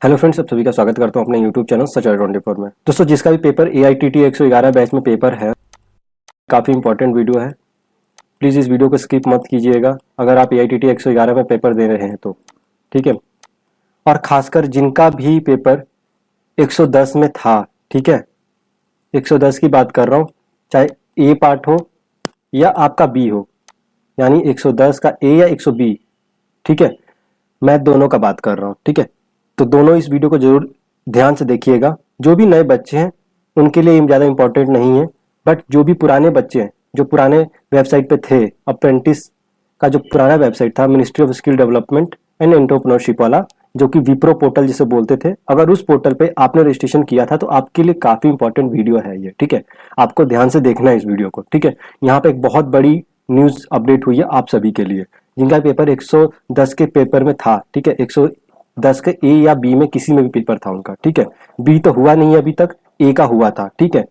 Hello friends, आप सभी का स्वागत करता हूं अपने यूट्यूब चैनल सचार 24 में। दोस्तों, जिसका भी पेपर AITT 111 बैच में पेपर है, काफ़ी इंपॉर्टेंट वीडियो है। प्लीज़ इस वीडियो को स्किप मत कीजिएगा अगर आप AITT 111 में पेपर दे रहे हैं तो, ठीक है। और खासकर जिनका भी पेपर 110 में था, ठीक है, 110 की बात कर रहा हूँ, चाहे ए पार्ट हो या आपका बी हो, यानी 110 का ए या 100 बी, ठीक है, मैं दोनों का बात कर रहा हूँ, ठीक है। तो दोनों इस वीडियो को जरूर ध्यान से देखिएगा। जो भी नए बच्चे हैं उनके लिए ज़्यादा इंपॉर्टेंट नहीं है, बट जो भी पुराने बच्चे हैं, जो पुराने वेबसाइट पे थे, अप्रेंटिस का जो पुराना वेबसाइट था, ministry of skill development and entrepreneurship वाला, जो कि विप्रो पोर्टल जिसे बोलते थे, अगर उस पोर्टल पे आपने रजिस्ट्रेशन किया था तो आपके लिए काफ़ी इंपॉर्टेंट वीडियो है ये, ठीक है। आपको ध्यान से देखना है इस वीडियो को, ठीक है। यहाँ पे एक बहुत बड़ी न्यूज़ अपडेट हुई है आप सभी के लिए, जिनका पेपर 110 के पेपर में था, ठीक है। 110 के ए या बी में किसी में भी पेपर था उनका, ठीक है। बी तो हुआ नहीं है अभी तक, ए का हुआ था, ठीक है।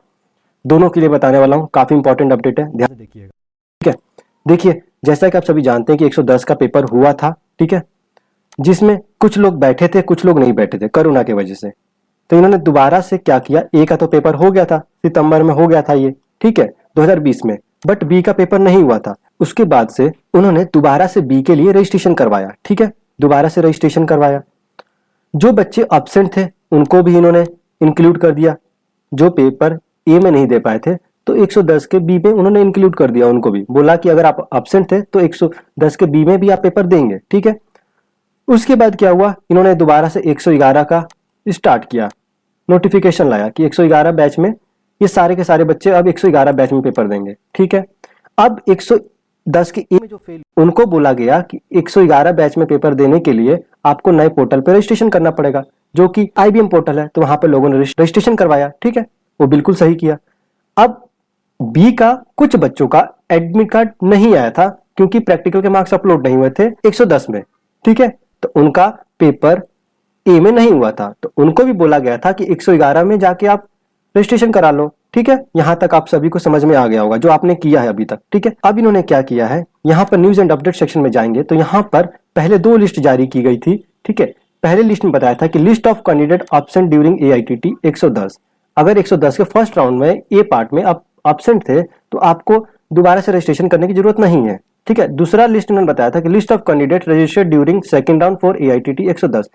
दोनों के लिए बताने वाला हूँ, काफी इंपॉर्टेंट अपडेट है, ध्यान से देखिएगा, ठीक है। देखिए, जैसा कि आप सभी जानते हैं कि 110 का पेपर हुआ था, ठीक है, जिसमें कुछ लोग बैठे थे, कुछ लोग नहीं बैठे थे कोरोना की वजह से। तो इन्होंने दोबारा से क्या किया, ए का तो पेपर हो गया था, सितंबर में हो गया था ये, ठीक है, 2020 में, बट बी का पेपर नहीं हुआ था। उसके बाद से उन्होंने दोबारा से बी के लिए रजिस्ट्रेशन करवाया, ठीक है, दोबारा से रजिस्ट्रेशन करवाया। जो बच्चे एब्सेंट थे उनको भी इन्होंने इंक्लूड कर दिया, जो पेपर ए में नहीं दे पाए थे तो 110 के बी में उन्होंने इंक्लूड कर दिया, उनको भी बोला कि अगर आप एब्सेंट थे तो 110 के बी में भी आप पेपर देंगे, ठीक है। उसके बाद क्या हुआ, इन्होंने दोबारा से 111 का स्टार्ट किया, नोटिफिकेशन लाया कि 111 बैच में ये सारे के सारे बच्चे अब 111 बैच में पेपर देंगे, ठीक है। अब 110 के ए में जो फेल, उनको बोला गया कि 111 बैच में पेपर देने के लिए आपको नए पोर्टल पर रजिस्ट्रेशन करना पड़ेगा, जो कि IBM पोर्टल है। तो वहां पर लोगों ने रजिस्ट्रेशन करवाया, ठीक है, वो बिल्कुल सही किया। अब बी का कुछ बच्चों का एडमिट कार्ड नहीं आया था क्योंकि प्रैक्टिकल के मार्क्स अपलोड नहीं हुए थे 110 में, ठीक है। तो उनका पेपर ए में नहीं हुआ था, तो उनको भी बोला गया था कि 111 में जाके आप रजिस्ट्रेशन करा लो, ठीक है। यहां तक आप सभी को समझ में आ गया होगा जो आपने किया है अभी तक, ठीक है। अब इन्होंने क्या किया है, यहां पर न्यूज एंड अपडेट सेक्शन में जाएंगे तो यहां पर पहले दो लिस्ट जारी की गई थी, ठीक है। पहले लिस्ट में बताया था कि list of candidate absent during AITT 110। अगर 110 के फर्स्ट राउंड में ए पार्ट में आप एब्सेंट थे तो आपको दोबारा से रजिस्ट्रेशन करने की जरूरत नहीं है, ठीक है। दूसरा लिस्ट में बताया था कि list of candidate registered during second round for AITT 110।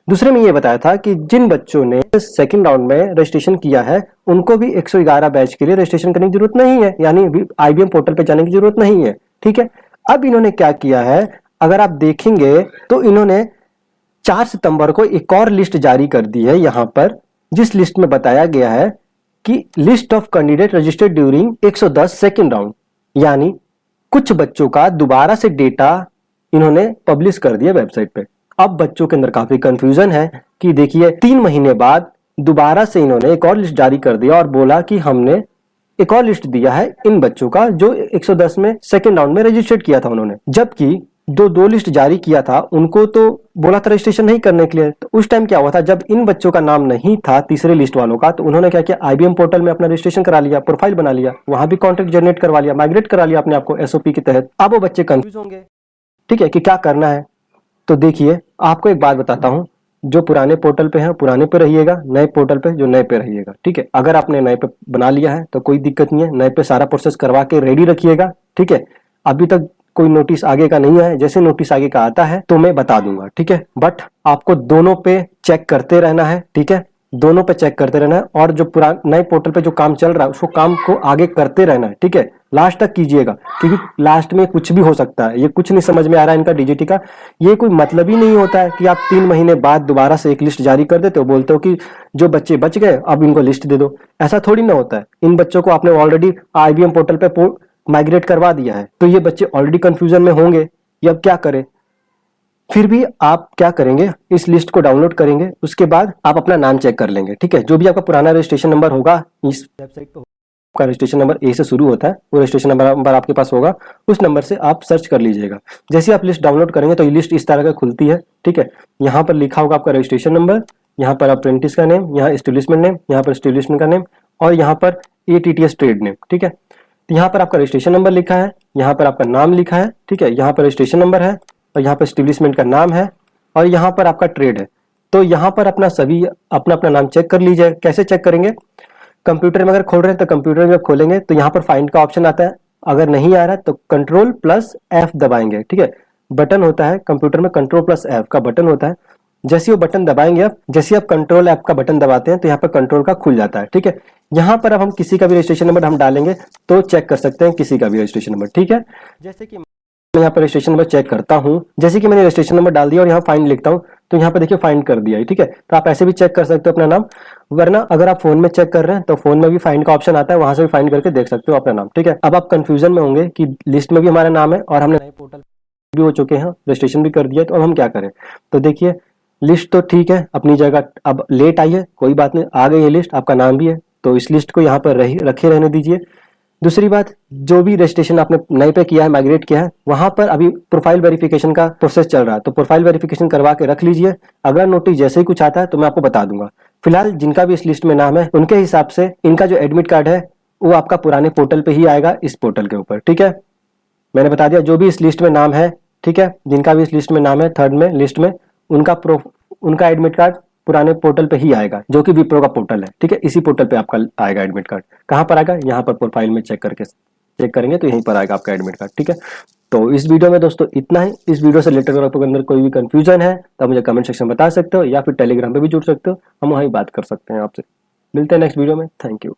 दूसरे में ये बताया था कि जिन बच्चों ने सेकंड राउंड में रजिस्ट्रेशन किया है उनको भी 111 बैच के लिए रजिस्ट्रेशन करने की जरूरत नहीं है, यानी IBM पोर्टल पे जाने की जरूरत नहीं है, ठीक है। अब इन्होंने क्या किया है, अगर आप देखेंगे तो इन्होंने 4 सितंबर को एक और लिस्ट जारी कर दी है यहां पर, जिस लिस्ट में बताया गया है कि list of candidate registered during 110 second round, यानी कुछ बच्चों का दोबारा से डेटा इन्होंने पब्लिश कर दिया वेबसाइट पे। अब बच्चों के अंदर काफी कंफ्यूजन है कि देखिए 3 महीने बाद दोबारा से इन्होंने एक और लिस्ट जारी कर दिया और बोला कि हमने एक और लिस्ट दिया है इन बच्चों का जो 110 में सेकंड राउंड में रजिस्टर्ड किया था उन्होंने, जबकि दो लिस्ट जारी किया था उनको तो बोला था रजिस्ट्रेशन नहीं करने के लिए। तो उस टाइम क्या हुआ था, जब इन बच्चों का नाम नहीं था तीसरे लिस्ट वालों का, तो उन्होंने क्या किया, IBM पोर्टल में अपना रजिस्ट्रेशन करा लिया, प्रोफाइल बना लिया, वहां भी कॉन्ट्रैक्ट जनरेट करवा लिया, माइग्रेट करा लिया अपने आपको SOP के तहत। अब वो बच्चे कंफ्यूज होंगे, ठीक है, कि क्या करना है। तो देखिए, आपको एक बात बताता हूं, जो पुराने पोर्टल पे है पुराने पे रहिएगा, नए पोर्टल पे जो नए पे रहिएगा, ठीक है। अगर आपने नए पे बना लिया है तो कोई दिक्कत नहीं है, नए पे सारा प्रोसेस करवा के रेडी रखिएगा, ठीक है। अभी तक कोई नोटिस आगे का नहीं है, जैसे नोटिस आगे का आता है तो मैं बता दूंगा, ठीक है। बट आपको दोनों पे चेक करते रहना है, ठीक है, दोनों पे चेक करते रहना है, और जो पुराने नए पोर्टल पे जो काम चल रहा है उसको काम को आगे करते रहना है, ठीक है, लास्ट तक कीजिएगा, क्योंकि लास्ट में कुछ भी हो सकता है। ये कुछ नहीं समझ में आ रहा है इनका DGT का, ये कोई मतलब ही नहीं होता है कि आप 3 महीने बाद दोबारा से एक लिस्ट जारी कर देते हो, बोलते हो कि जो बच्चे बच गए अब इनको लिस्ट दे दो। ऐसा थोड़ी ना होता है, इन बच्चों को आपने ऑलरेडी IBM पोर्टल पे माइग्रेट करवा दिया है, तो ये बच्चे ऑलरेडी कंफ्यूजन में होंगे, ये अब क्या करें। फिर भी आप क्या करेंगे, इस लिस्ट को डाउनलोड करेंगे, उसके बाद आप अपना नाम चेक कर लेंगे, ठीक है। जो भी आपका पुराना रजिस्ट्रेशन नंबर होगा, इस वेबसाइट पे आपका रजिस्ट्रेशन नंबर A से शुरू होता है, वो रजिस्ट्रेशन नंबर आपके पास होगा, उस नंबर से आप सर्च कर लीजिएगा। जैसे आप लिस्ट डाउनलोड करेंगे तो ये लिस्ट इस तरह का खुलती है, ठीक है। यहाँ पर लिखा होगा आपका रजिस्ट्रेशन नंबर, यहाँ पर अप्रेंटिस का नेम, यहाँ एस्टेब्लिशमेंट नेम, यहाँ पर एस्टेब्लिशमेंट का नेम, और यहाँ पर ATTS ट्रेड नेम, ठीक है। तो यहाँ पर आपका रजिस्ट्रेशन नंबर लिखा है, यहाँ पर आपका नाम लिखा है, ठीक है, यहाँ पर रजिस्ट्रेशन नंबर है, और यहाँ पर एस्टेब्लिशमेंट का नाम है, और यहाँ पर आपका ट्रेड है। तो यहाँ पर अपना अपना नाम चेक कर लीजिए। कैसे चेक करेंगे? कंप्यूटर में अगर खोल रहे हैं तो कंप्यूटर में जब खोलेंगे तो यहाँ पर फाइंड का ऑप्शन आता है। अगर नहीं आ रहा है तो Ctrl+F दबाएंगे, ठीक है। बटन होता है कंप्यूटर में, Ctrl+F का बटन होता है। जैसे वो बटन दबाएंगे आप, जैसे आप Ctrl+F का बटन दबाते हैं तो यहाँ पर कंट्रोल का खुल जाता है, ठीक है। यहाँ पर अब हम किसी का भी रजिस्ट्रेशन नंबर हम डालेंगे तो चेक कर सकते हैं किसी का भी रजिस्ट्रेशन नंबर, ठीक है। जैसे कि मैं यहाँ पर रजिस्ट्रेशन नंबर चेक करता हूँ, जैसे कि मैंने रजिस्ट्रेशन नंबर डाल दिया और यहाँ फाइंड लिखता हूँ तो यहाँ पे देखिए फाइंड कर दिया है, ठीक है। तो आप ऐसे भी चेक कर सकते हो अपना नाम, वरना अगर आप फोन में चेक कर रहे हैं तो फोन में भी फाइंड का ऑप्शन आता है, वहां से भी फाइंड करके देख सकते हो अपना नाम, ठीक है। अब आप कंफ्यूजन में होंगे कि लिस्ट में भी हमारा नाम है और हमने नए पोर्टल भी हो चुके हैं, रजिस्ट्रेशन भी कर दिया, तो अब हम क्या करें? तो देखिए लिस्ट तो ठीक है अपनी जगह, अब लेट आई है कोई बात नहीं, आ गई है लिस्ट, आपका नाम भी है तो इस लिस्ट को यहाँ पर रखे रहने दीजिए। दूसरी बात, जो भी रजिस्ट्रेशन आपने नए पे किया है, माइग्रेट किया है, वहां पर अभी प्रोफाइल वेरिफिकेशन का प्रोसेस चल रहा है, तो प्रोफाइल वेरिफिकेशन करवा के रख लीजिए। अगर नोटिस जैसे ही कुछ आता है तो मैं आपको बता दूंगा। फिलहाल जिनका भी इस लिस्ट में नाम है उनके हिसाब से इनका जो एडमिट कार्ड है वो आपका पुराने पोर्टल पे ही आएगा, इस पोर्टल के ऊपर, ठीक है। मैंने बता दिया जो भी इस लिस्ट में नाम है, ठीक है, जिनका भी इस लिस्ट में नाम है, थर्ड में लिस्ट में, उनका एडमिट कार्ड पुराने पोर्टल पे ही आएगा, जो कि विप्रो का पोर्टल है, ठीक है। इसी पोर्टल पे आपका आएगा एडमिट कार्ड। कहाँ पर आएगा? यहाँ पर प्रोफाइल में चेक करेंगे तो यहीं पर आएगा आपका एडमिट कार्ड, ठीक है। तो इस वीडियो में दोस्तों इतना ही। इस वीडियो से रिलेटेड अगर आपके अंदर कोई भी कंफ्यूजन है तो आप मुझे कमेंट सेक्शन में बता सकते हो, या फिर टेलीग्राम पे भी जुड़ सकते हो, हम वहीं बात कर सकते हैं आपसे। मिलते हैं नेक्स्ट वीडियो में। Thank you.